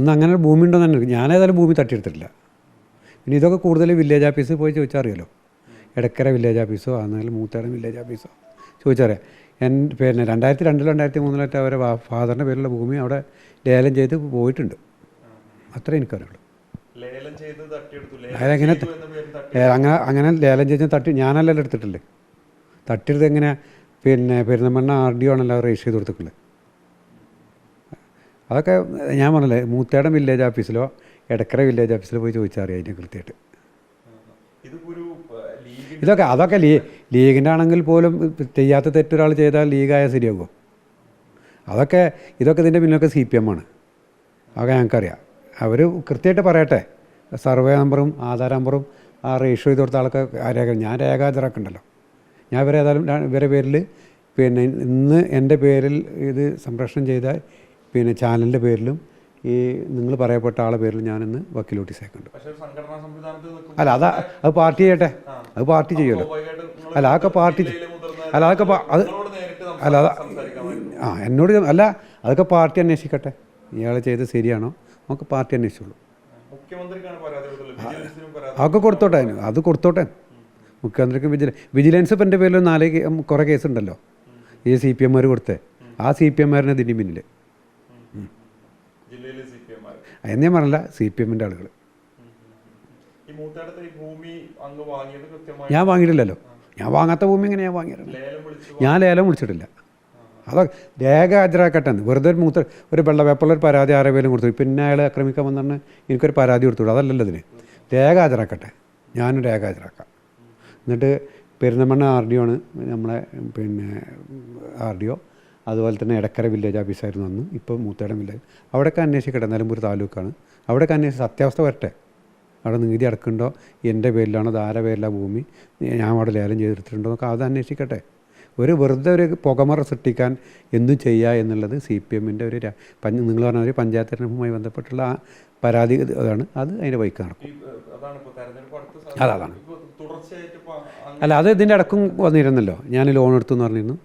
അന്ന് അങ്ങനെ ഒരു ഭൂമി ഉണ്ടോ തന്നെ ഞാനേതായാലും ഭൂമി തട്ടിയെടുത്തിട്ടില്ല. പിന്നെ ഇതൊക്കെ കൂടുതൽ വില്ലേജ് ഓഫീസിൽ പോയി ചോദിച്ചാൽ അറിയാലോ. എടക്കര വില്ലേജ് ഓഫീസോ ആണെങ്കിൽ മൂത്തേടം വില്ലേജ് ഓഫീസോ ചോദിച്ചറിയാം. പിന്നെ 2002 2003 അവരെ ഫാദറിൻ്റെ പേരിലുള്ള ഭൂമി അവിടെ ലേലം ചെയ്ത് പോയിട്ടുണ്ട്. അത്രേ എനിക്കറിയുള്ളൂ. അതെങ്ങനെ അങ്ങനെ ലേലം ചെയ്ത് ഞാനല്ലല്ലോ എടുത്തിട്ടില്ലേ. തട്ടിയെടുത്ത് എങ്ങനെ പിന്നെ പെരുന്തൽമണ്ണ RDO ആണല്ലോ രജിസ്റ്റർ ചെയ്ത് കൊടുത്തിട്ടുള്ളത്. അതൊക്കെ ഞാൻ പറഞ്ഞില്ലേ, മൂത്തേടം വില്ലേജ് ഓഫീസിലോ എടക്കര വില്ലേജ് ഓഫീസിലോ പോയി ചോദിച്ചാൽ അറിയാം അതിൻ്റെ കൃത്യമായിട്ട്. അതൊക്കെ ലീഗിൻ്റെ ആണെങ്കിൽ പോലും ചെയ്യാത്ത തെറ്റൊരാൾ ചെയ്താൽ ലീഗായാൽ ശരിയാകുമോ? ഇതൊക്കെ ഇതിൻ്റെ പിന്നിലൊക്കെ CPM ആണ്. അതൊക്കെ ഞങ്ങൾക്കറിയാം. അവർ കൃത്യമായിട്ട് പറയട്ടെ. സർവേ നമ്പറും ആധാർ നമ്പറും ആ രജിസ്റ്റർ ചെയ്ത് കൊടുത്ത ആൾക്ക് രേഖ ഞാൻ രേഖ ഹാജരാക്കണ്ടല്ലോ. ഞാൻ ഇവരെ പേരിൽ പിന്നെ ഇന്ന് എൻ്റെ പേരിൽ ഇത് സംപ്രേഷണം ചെയ്ത പിന്നെ ചാനലിൻ്റെ പേരിലും ഈ നിങ്ങൾ പറയപ്പെട്ട ആളെ പേരിൽ ഞാനിന്ന് വക്കീൽ നോട്ടീസ് അയക്കുന്നുണ്ട്. അല്ല അത് പാർട്ടി ചെയ്യട്ടെ, അത് പാർട്ടി ചെയ്യുമല്ലോ. അല്ല അതൊക്കെ പാർട്ടി എന്നോട് അതൊക്കെ പാർട്ടി അന്വേഷിക്കട്ടെ. ഇയാൾ ചെയ്ത് ശരിയാണോ നമുക്ക് പാർട്ടി അന്വേഷിച്ചുള്ളൂ. അതൊക്കെ കൊടുത്തോട്ടെ. മുഖ്യമന്ത്രിക്കും വിജിലൻസ് ഇപ്പം എൻ്റെ പേരിൽ 4 കുറേ കേസുണ്ടല്ലോ ഈ CPM കൊടുത്തേ. ആ CPM ഇതിൻ്റെ പിന്നിൽ എന്നേ പറഞ്ഞില്ല. CPM ആളുകൾ. ഞാൻ വാങ്ങിയിട്ടില്ലല്ലോ. ഞാൻ വാങ്ങാത്ത ഭൂമി എങ്ങനെ ഞാൻ വാങ്ങിയിട്ടുണ്ട്? ഞാൻ ലേലം വിളിച്ചിട്ടില്ല. അതൊക്കെ രേഖ ഹാജരാക്കട്ടെ. വെറുതെ ഒരു വെള്ള പേപ്പറിലൊരു പരാതി ആരെ പേരും കൊടുത്തു. പിന്നെ അയാൾ ആക്രമിക്കാൻ വന്നിട്ട് എനിക്കൊരു പരാതി കൊടുത്തു. അതല്ലല്ലോ ഇതിന്. രേഖ ഹാജരാക്കട്ടെ. ഞാനും രേഖ ഹാജരാക്കാം. എന്നിട്ട് പെരുന്തൽമണ്ണ RDO ആണ് നമ്മളെ പിന്നെ RDO. അതുപോലെ തന്നെ എടക്കര വില്ലേജ് ഓഫീസായിരുന്നു അന്ന്. ഇപ്പോൾ മൂത്തേടം വില്ലേജ്. അവിടെയൊക്കെ അന്വേഷിക്കട്ടെ. നിലമ്പൂർ താലൂക്കാണ്. അവിടെയൊക്കെ അന്വേഷിച്ച് സത്യാവസ്ഥ വരട്ടെ. അവിടെ നികുതി അടക്കുന്നുണ്ടോ, എൻ്റെ പേരിലാണോ, ആരുടെ പേരിലാണ് ഭൂമി, ഞാൻ അവിടെ ലേലം ചെയ്തെടുത്തിട്ടുണ്ടോ എന്നൊക്കെ അത് അന്വേഷിക്കട്ടെ. വെറുതെ ഒരു പുകമറ സൃഷ്ടിക്കാൻ എന്തും ചെയ്യുക എന്നുള്ളത് CPMൻ്റെ ഒരു നിങ്ങൾ പറഞ്ഞ ഒരു പഞ്ചായത്ത് തെരഞ്ഞെടുപ്പുമായി ബന്ധപ്പെട്ടുള്ള ആ പരാതി അതാണ്. അത് അതിൻ്റെ വഴിക്ക് നടക്കും. അതാണ്. അല്ല അത് ഇതിൻ്റെ അടക്കം വന്നിരുന്നല്ലോ. ഞാൻ ലോൺ എടുത്തു എന്ന് പറഞ്ഞിരുന്നു.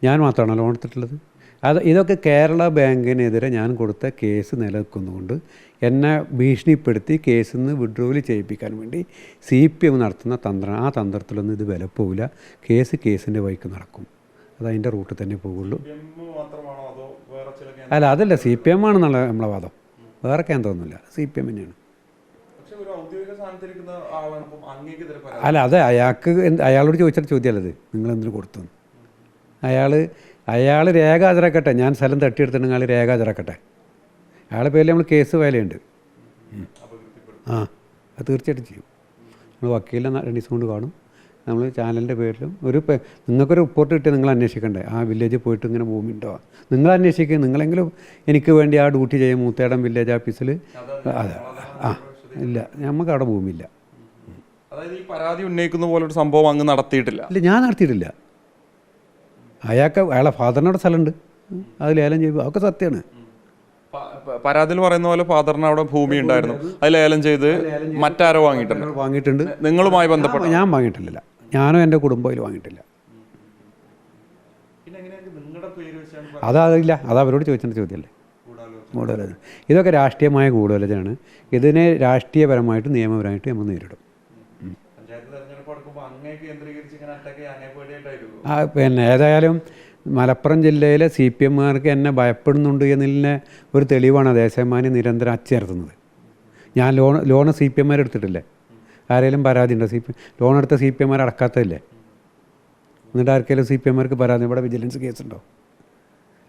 ഞാൻ മാത്രമാണോ ലോൺ എടുത്തിട്ടുള്ളത്? ഇതൊക്കെ കേരള ബാങ്കിനെതിരെ ഞാൻ കൊടുത്ത കേസ് നിലനിൽക്കുന്നതുകൊണ്ട് എന്നെ ഭീഷണിപ്പെടുത്തി കേസിൽ നിന്ന് വിഡ്രോവൽ ചെയ്യിപ്പിക്കാൻ വേണ്ടി CPM നടത്തുന്ന തന്ത്രം. ആ തന്ത്രത്തിലൊന്നും ഇത് വില പോവില്ല. കേസിൻ്റെ വഴിക്ക് നടക്കും. അതതിൻ്റെ റൂട്ടിൽ തന്നെ പോവുള്ളൂ. അല്ല അതല്ല CPM ആണെന്നുള്ള നമ്മളെ വാദം. വേറെ കേന്ദ്രമൊന്നുമില്ല. CPM തന്നെയാണ്. അല്ല അത് അയാളോട് ചോദിച്ചിട്ട് ചോദ്യമല്ലത്. നിങ്ങളെന്തിനു കൊടുത്തു? അയാൾ രേഖ ഹാജരാക്കട്ടെ. ഞാൻ സ്ഥലം തട്ടിയെടുത്തിട്ടുണ്ടെങ്കിൽ അയാൾ രേഖ ഹാജരാക്കട്ടെ. അയാളെ പേരിൽ നമ്മൾ കേസ് വിലയുണ്ട്. അത് തീർച്ചയായിട്ടും ചെയ്യും. നമ്മൾ വക്കീലിനെ 2 ദിവസം കൊണ്ട് കാണും. നമ്മൾ ചാനലിൻ്റെ പേരിലും നിങ്ങൾക്കൊരു റിപ്പോർട്ട് കിട്ടിയാൽ നിങ്ങൾ അന്വേഷിക്കണ്ടേ. ആ വില്ലേജിൽ പോയിട്ട് ഇങ്ങനെ ഭൂമി ഉണ്ടോ നിങ്ങൾ അന്വേഷിക്കുക. നിങ്ങളെങ്കിലും എനിക്ക് വേണ്ടി ആ ഡ്യൂട്ടി ചെയ്യും മൂത്തേടം വില്ലേജ് ഓഫീസിൽ. അതെ ഇല്ല, നമുക്ക് അവിടെ ഭൂമിയില്ല. അതായത് ഈ പരാതി ഉന്നയിക്കുന്ന പോലെ ഒരു സംഭവം അങ്ങ് നടത്തിയിട്ടില്ല. ഇല്ല, ഞാൻ നടത്തിയിട്ടില്ല. അയാളെ ഫാദറിനോട് സ്ഥലമുണ്ട്, അത് ലേലം ചെയ്യും. അതൊക്കെ സത്യമാണ്. പരാതിയിൽ പറയുന്ന പോലെ ഫാദറിന് അവിടെ ഭൂമി ഉണ്ടായിരുന്നു, അത് ലേലം ചെയ്ത് മറ്റാരോ വാങ്ങിയിട്ടുണ്ട്. നിങ്ങളുമായി ബന്ധപ്പെട്ട് ഞാൻ വാങ്ങിയിട്ടില്ല. ഞാനോ എൻ്റെ കുടുംബത്തിൽ വാങ്ങിയിട്ടില്ല. അതറിയില്ല. അത് അവരോട് ചോദിച്ചേണ്ട ചോദ്യമല്ലേ. ഗൂഢാലോചന ഇതൊക്കെ രാഷ്ട്രീയമായ ഗൂഢാലോചനയാണ്. ഇതിനെ രാഷ്ട്രീയപരമായിട്ട് നിയമപരമായിട്ട് നമ്മൾ നേരിടും. പിന്നെ ഏതായാലും മലപ്പുറം ജില്ലയിലെ CPMകാർക്ക് എന്നെ ഭയപ്പെടുന്നുണ്ട് എന്നതിന് ഒരു തെളിവാണ് ദേശാഭിമാനി നിരന്തരം അച്ചേർത്തുന്നത്. ഞാൻ ലോണ് CPMമാർ എടുത്തിട്ടില്ലേ? ആരെങ്കിലും പരാതി ഉണ്ടോ? ലോൺ എടുത്ത CPMമാർ അടക്കാത്തതില്ലേ? എന്നിട്ട് ആർക്കെങ്കിലും CPMമാർക്ക് പരാതി ഇവിടെ വിജിലൻസ് കേസുണ്ടോ?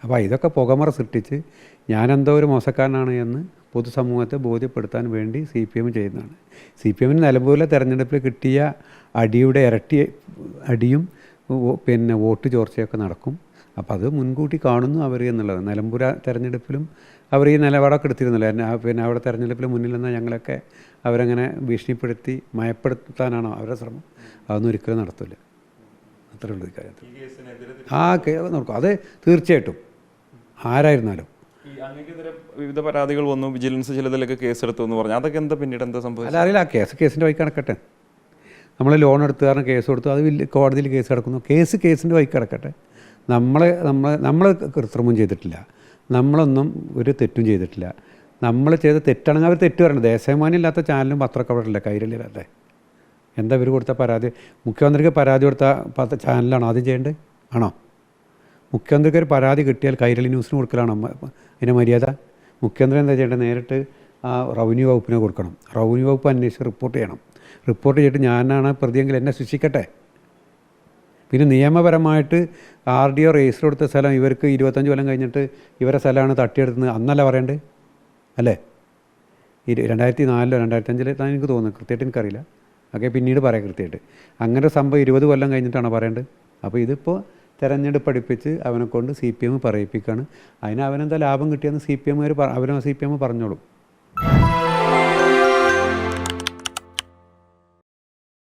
അപ്പോൾ ഇതൊക്കെ പുകമറ സൃഷ്ടിച്ച് ഞാനെന്തോ ഒരു മോശക്കാരനാണ് എന്ന് പൊതുസമൂഹത്തെ ബോധ്യപ്പെടുത്താൻ വേണ്ടി CPM ചെയ്യുന്നതാണ്. CPMന് നിലമ്പൂരിലെ തെരഞ്ഞെടുപ്പിൽ കിട്ടിയ അടിയുടെ ഇരട്ടി അടിയും പിന്നെ വോട്ട് ചോർച്ചയൊക്കെ നടക്കും. അപ്പോൾ അത് മുൻകൂട്ടി കാണുന്നു അവർ എന്നുള്ളത്. നിലമ്പൂർ തെരഞ്ഞെടുപ്പിലും അവർ ഈ നിലപാടൊക്കെ എടുത്തിരുന്നില്ല. പിന്നെ അവിടെ തെരഞ്ഞെടുപ്പിൽ മുന്നിൽ നിന്ന് ഞങ്ങളൊക്കെ അവരങ്ങനെ ഭീഷണിപ്പെടുത്തി മയപ്പെടുത്താനാണോ അവരുടെ ശ്രമം? അതൊന്നും ഒരിക്കലും നടത്തില്ല. അത്രേ ഉള്ളൂ ഈ കാര്യത്തിൽ. നോക്കും അത് തീർച്ചയായിട്ടും ആരായിരുന്നാലും. വിവിധ പരാതികൾ വന്നു, വിജിലൻസ് ചിലതിലൊക്കെ കേസെടുത്തു എന്ന് പറഞ്ഞു. അതൊക്കെ എന്താ പിന്നീട് എന്താ സംഭവിച്ചത്? അല്ല അറിയില്ല. കേസിൻ്റെ വഴിക്ക് കിടക്കട്ടെ. നമ്മൾ ലോൺ എടുത്ത് കാരണം കേസ് കൊടുത്തു, അത് കോടതിയിൽ കേസ് കിടക്കുന്നു. കേസിൻ്റെ വഴിക്ക് കിടക്കട്ടെ. നമ്മൾ കൃത്രിമം ചെയ്തിട്ടില്ല. നമ്മളൊന്നും ഒരു തെറ്റും ചെയ്തിട്ടില്ല. നമ്മൾ ചെയ്ത തെറ്റാണെങ്കിൽ അവർ തെറ്റ് പറയണം. ദേശാഭിമാനി ഇല്ലാത്ത ചാനലും പത്രമൊക്കെ അവിടെ ഇല്ല, കൈരളിയിലല്ലേ. എന്താ ഇവർ കൊടുത്ത പരാതി? മുഖ്യമന്ത്രിക്ക് പരാതി കൊടുത്ത ചാനലാണോ ആദ്യം ചെയ്യേണ്ടത്? ആണോ? മുഖ്യമന്ത്രിക്ക് ഒരു പരാതി കിട്ടിയാൽ കൈരളി ന്യൂസിന് കൊടുക്കലാണോ അതിൻ്റെ മര്യാദ? മുഖ്യമന്ത്രി എന്താ ചെയ്യേണ്ടത്? നേരിട്ട് ആ റവന്യൂ വകുപ്പിനെ കൊടുക്കണം. റവന്യൂ വകുപ്പ് അന്വേഷിച്ച് റിപ്പോർട്ട് ചെയ്യണം. റിപ്പോർട്ട് ചെയ്തിട്ട് ഞാനാണ് പ്രതിയെങ്കിൽ എന്നെ ശിക്ഷിക്കട്ടെ. പിന്നെ നിയമപരമായിട്ട് RDO രജിസ്റ്റർ കൊടുത്ത സ്ഥലം ഇവർക്ക് 25 കൊല്ലം കഴിഞ്ഞിട്ട് ഇവരെ സ്ഥലമാണ് തട്ടിയെടുക്കുന്നത് അന്നല്ല പറയണ്ടേ? അല്ലേ? 2004 2005 എനിക്ക് തോന്നുന്നു, കൃത്യമായിട്ട് എനിക്കറിയില്ല. ഒക്കെ പിന്നീട് പറയാം കൃത്യമായിട്ട്. അങ്ങനെ സംഭവം 20 കൊല്ലം കഴിഞ്ഞിട്ടാണ് പറയേണ്ടത്. അപ്പോൾ ഇതിപ്പോൾ തെരഞ്ഞെടുപ്പ് അടുപ്പിച്ച് അവനെ കൊണ്ട് CPM പറയിപ്പിക്കുകയാണ്. അതിന് അവനെന്താ ലാഭം കിട്ടിയെന്ന് CPM പറഞ്ഞോളും.